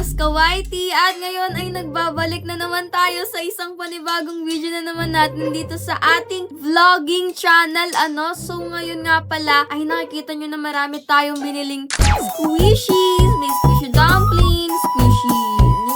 Ask Kawaiti at ngayon ay nagbabalik na naman tayo sa isang panibagong video na naman natin dito sa ating vlogging channel. So ngayon nga pala ay nakikita nyo na marami tayong biniling squishies. May squishy dumplings, squishy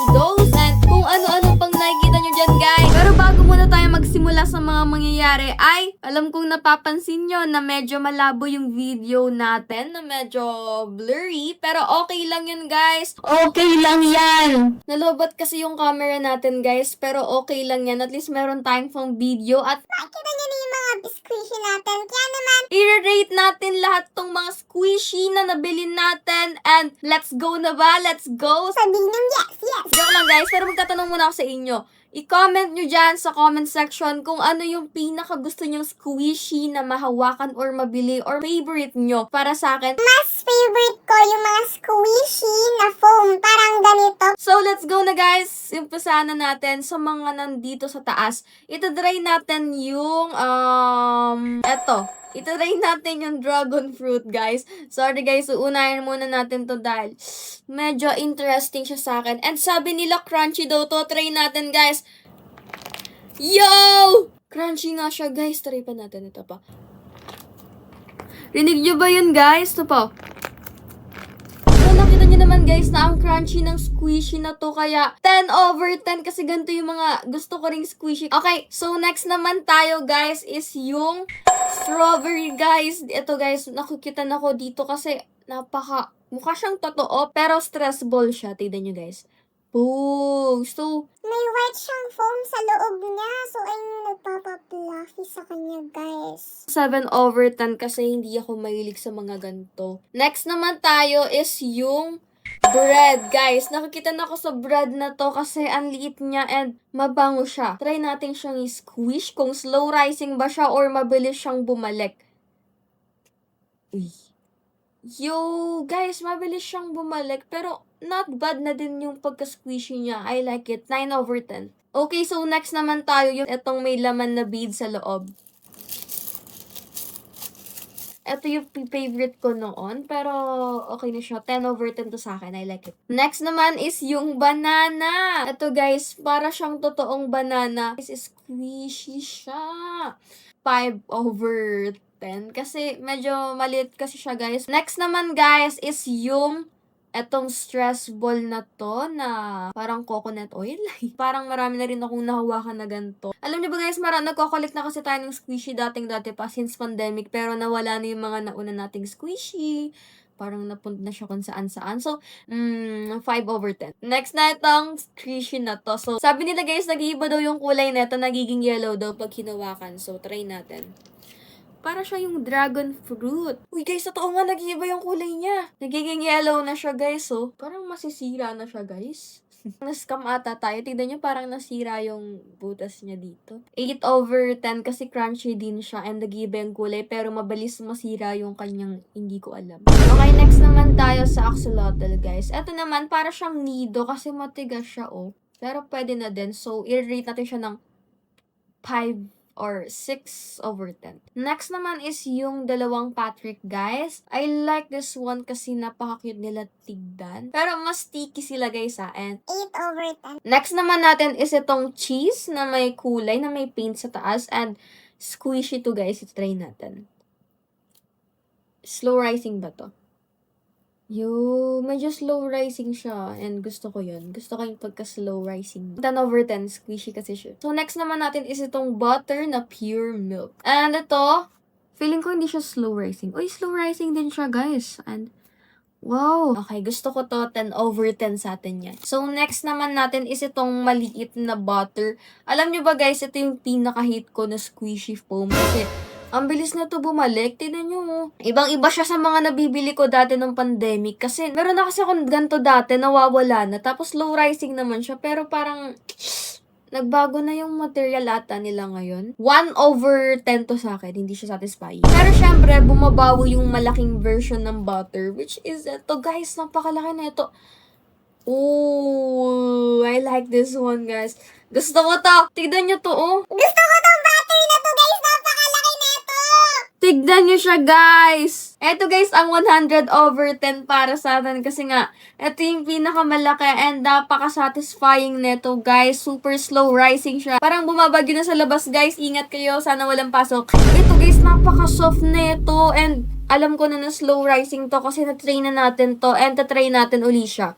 noodles, and kung ano-ano pang nakikita nyo dyan, guys. Pero bago muna tayo magsimula sa mga mangyayari ay alam kong napapansin nyo na medyo malabo yung video natin, na medyo blurry, pero okay lang yun, guys. Okay lang yan. Nalobat kasi yung camera natin, guys, pero okay lang yan. At least meron tayong pang video at Makikita niyo na yung mga squishy natin. Kaya naman, i-rate natin lahat tong mga squishy na nabili natin. And let's go na ba? Let's go! sabihin ng yes, yes. Joke lang, guys, pero magtatanong muna ako sa inyo. I-comment nyo dyan sa comment section kung ano yung pinaka gusto nyong squishy na mahawakan or mabili or favorite nyo. Para sa akin, Mas favorite ko yung mga squishy na foam. Parang ganito. so, let's go na, guys. Umpisahan na natin sa mga nandito sa taas. Ito-try natin yung, Ito-try natin yung dragon fruit, guys. Sorry, guys. Uunahin muna natin to dahil medyo interesting siya sa akin. And sabi nila, crunchy daw to. Try natin, guys. Yo! Crunchy nga siya, guys. Try pa natin. Ito pa. Rinig nyo ba yun, guys? Ito pa. So, nakita nyo naman, guys, na ang crunchy ng squishy na to. Kaya, 10 over 10 kasi ganito yung mga gusto ko ring squishy. Okay, so next naman tayo, guys, is yung strawberry, guys. Ito, guys, nakikita na ko dito kasi mukha siyang totoo, pero stress ball siya. Tignan nyo, guys. Boom! So, May white siyang foam sa loob niya. So, ayun yung nagpapa-fluffy sa kanya, guys. 7 over 10 kasi hindi ako mahilig sa mga ganito. Next naman tayo is yung bread, guys. Nakikita na ako sa bread na to kasi ang liit niya and mabango siya. Try natin siyang i-squish kung slow rising ba siya or mabilis siyang bumalik. Uy. Yo, guys, mabilis siyang bumalik pero not bad na din yung pagka-squishy niya. I like it. 9 over 10. Okay, so next naman tayo yung itong may laman na bead sa loob. Ito yung favorite ko noon, pero okay na siya. 10 over 10 to sa akin. I like it. Next naman is yung banana. Ito, guys, para siyang totoong banana. This is squishy siya. 5 over 10. Kasi medyo maliit kasi siya, guys. Next naman, guys, is yung etong stress ball na to na parang coconut oil. Parang marami na rin akong nahawakan na ganito. Alam niyo ba, guys, nagko-collect na kasi tayo ng squishy dati pa since pandemic, pero nawala na yung mga nauna nating squishy. Parang napunta na siya kung saan-saan. So, 5 over 10. Next na itong squishy na to. So, sabi nila, guys, nag-iiba daw yung kulay nito, nagiging yellow daw pag hinawakan. So, try natin. Para siya yung dragon fruit. Uy, guys, totoo nga, nag-iiba yung kulay niya. Nagiging yellow na siya, guys, oh. Parang masisira na siya, guys. Nascam ata tayo. Tignan niyo, parang nasira yung butas niya dito. 8 over 10 kasi crunchy din siya and nag-iiba yung kulay, pero mabilis masira yung kanyang hindi ko alam. Okay, next naman tayo sa axolotl, guys. Ito naman, para siyang nido kasi matigas siya, oh. Pero pwede na din. So, i-rate natin siya ng 5 or 6 over 10. Next naman is yung dalawang Patrick, guys. I like this one kasi napaka-cute nila tignan. Pero mas sticky sila, guys, and 8 over 10. next naman natin is itong cheese na may kulay, na may paint sa taas, and squishy to, guys. Try natin. Slow rising ba to? Yo, medyo slow rising siya and gusto ko yun. Gusto ko yung pagka-slow rising. 10 over 10, squishy kasi siya. So, next naman natin is itong butter na pure milk. And ito, feeling ko hindi siya slow rising. Uy, slow rising din siya, guys. And, wow. Okay, gusto ko to. 10 over 10 sa atin yan. So, next naman natin is itong maliit na butter. Alam nyo ba, guys, ito yung pinaka-hate ko na squishy foam. Kasi, ang bilis na to bumalik. Tignan nyo, oh. Ibang-iba siya sa mga nabibili ko dati ng pandemic. Kasi, meron na kasi akong ganito dati, nawawala na. Tapos, low rising naman siya. Pero parang, nagbago na yung material ata nila ngayon. 1 over 10 to sa akin. Hindi siya satisfying. Pero, syempre, bumabawo yung malaking version ng butter. Which is, ito, guys, napakalaki na ito. Oh, I like this one, guys. Gusto ko to. Tignan nyo to, oh. Gusto ko tong battery na to, guys. Napakalaki na ito. Tignan nyo siya, guys! Eto, guys, ang 100/10 para sa atin kasi nga, eto yung pinakamalaki and napaka-satisfying neto, guys. Super slow rising siya. Parang bumabagyo na sa labas, guys. Ingat kayo. Sana walang pasok. Ito, guys, napaka-soft neto and alam ko na slow rising to kasi na-try na natin to and ta-try natin uli siya.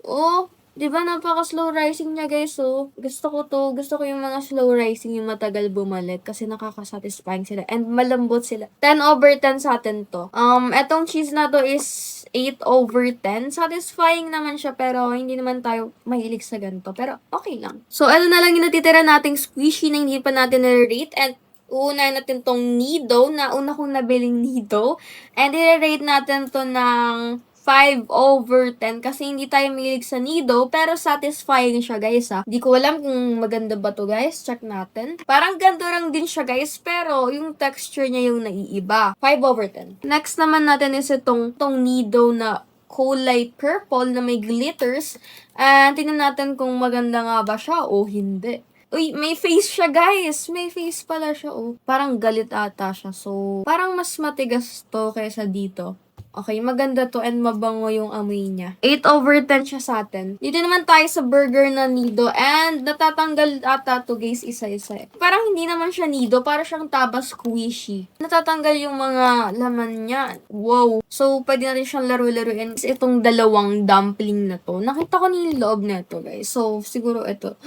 Oh, di ba napaka-slow rising niya, guys, oh. Gusto ko to. Gusto ko yung mga slow rising yung matagal bumalik kasi nakaka-satisfying sila and malambot sila. 10/10 sa atin to. Etong cheese na to is 8/10. Satisfying naman siya pero hindi naman tayo mahilig sa ganito. Pero okay lang. So, ano na lang yung natitira nating squishy na hindi pa natin na-rate and uunahin natin tong Nido na una kong nabiling Nido. And i-rate natin to ng 5/10 kasi hindi tayo mahilig sa Nido pero satisfying siya, guys, ha. Di ko alam kung maganda ba to, guys. Check natin. Parang ganito lang din siya, guys, pero yung texture niya yung naiiba. 5/10. Next naman natin is itong Nido na kulay purple na may glitters. And tingnan natin kung maganda nga ba siya o hindi. Uy, may face siya, guys. May face pala siya, oh. Parang galit ata siya. So, parang mas matigas to kaysa dito. Okay, maganda to and mabango yung amoy niya. 8/10 siya sa atin. Dito naman tayo sa burger na Nido and natatanggal ata to, guys, isa-isa. Parang hindi naman siya Nido, para siyang taba squishy. Natatanggal yung mga laman niya. Wow. So, pwede natin siyang laro-laruin. Itong dalawang dumpling na to. Nakita ko na yung loob na to, guys. So, siguro ito.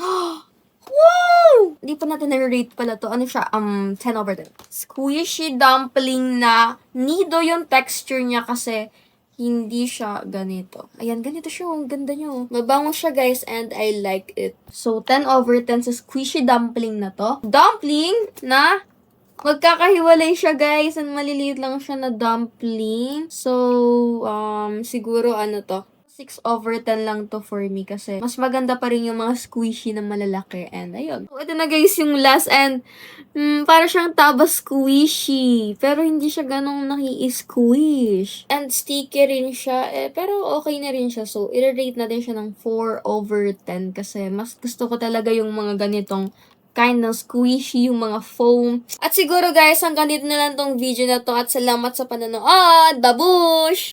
Wow! Hindi pa natin na-rate pala to. Ano siya? 10/10. Squishy dumpling na Nido yung texture niya kasi hindi siya ganito. Ayan, ganito siya. Ang ganda niya. Mabango siya, guys, and I like it. So, 10/10 sa squishy dumpling na to. Dumpling na magkakahiwalay siya, guys. And maliliit lang siya na dumpling. So, siguro ano to? 6/10 lang to for me kasi mas maganda pa rin yung mga squishy na malalaki. And ayun. So, ito na, guys, yung last and para siyang taba squishy. Pero hindi siya ganong naki-squish. And sticky rin siya. Pero okay na rin siya. So, i-rate natin siya ng 4/10 kasi mas gusto ko talaga yung mga ganitong kind ng squishy, yung mga foam. At siguro, guys, hanggang dito na lang tong video na to at salamat sa panonood. Babush!